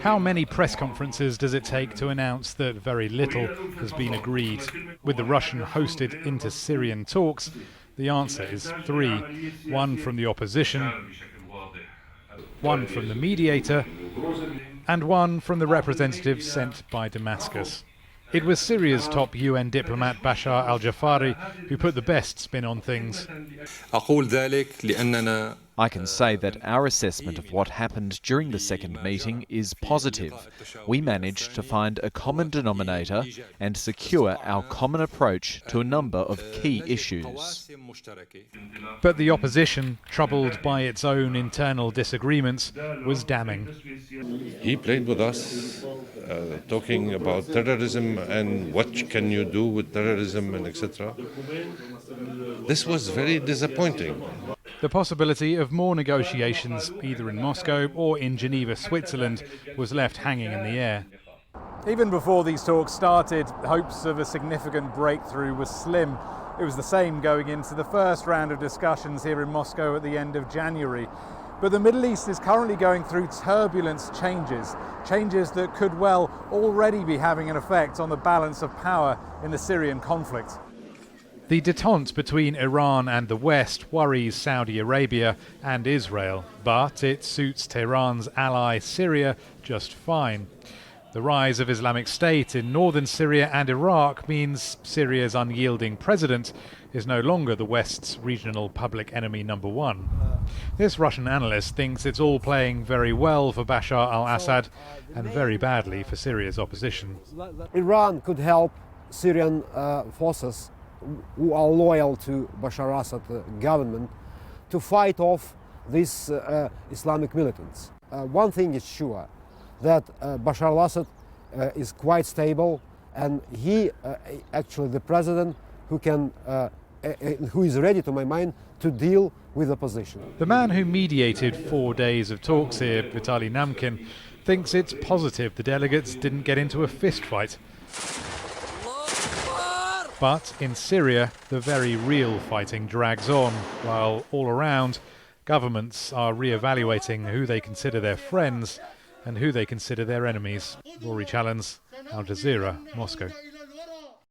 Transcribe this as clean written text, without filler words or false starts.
How many press conferences does it take to announce that very little has been agreed? With the Russian-hosted inter-Syrian talks, the answer is 3. One from the opposition, one from the mediator, and one from the representative sent by Damascus. It was Syria's top UN diplomat Bashar al-Jaafari who put the best spin on things. I can say that our assessment of what happened during the second meeting is positive. We managed to find a common denominator and secure our common approach to a number of key issues. But the opposition, troubled by its own internal disagreements, was damning. He played with us, talking about terrorism and what can you do with terrorism and etc. This was very disappointing. The possibility of more negotiations, either in Moscow or in Geneva, Switzerland, was left hanging in the air. Even before these talks started, hopes of a significant breakthrough were slim. It was the same going into the first round of discussions here in Moscow at the end of January. But the Middle East is currently going through turbulent changes that could well already be having an effect on the balance of power in the Syrian conflict. The détente between Iran and the West worries Saudi Arabia and Israel, but it suits Tehran's ally Syria just fine. The rise of Islamic State in northern Syria and Iraq means Syria's unyielding president is no longer the West's regional public enemy number one. This Russian analyst thinks it's all playing very well for Bashar al-Assad and very badly for Syria's opposition. Iran could help Syrian forces who are loyal to Bashar al-Assad government to fight off these Islamic militants. One thing is sure, that Bashar al-Assad is quite stable, and he actually the president who is ready, to my mind, to deal with opposition. The man who mediated 4 days of talks here, Vitaly Namkin, thinks it's positive the delegates didn't get into a fist fight. But in Syria, the very real fighting drags on, while all around, governments are re-evaluating who they consider their friends and who they consider their enemies. Rory Challands, Al Jazeera, Moscow.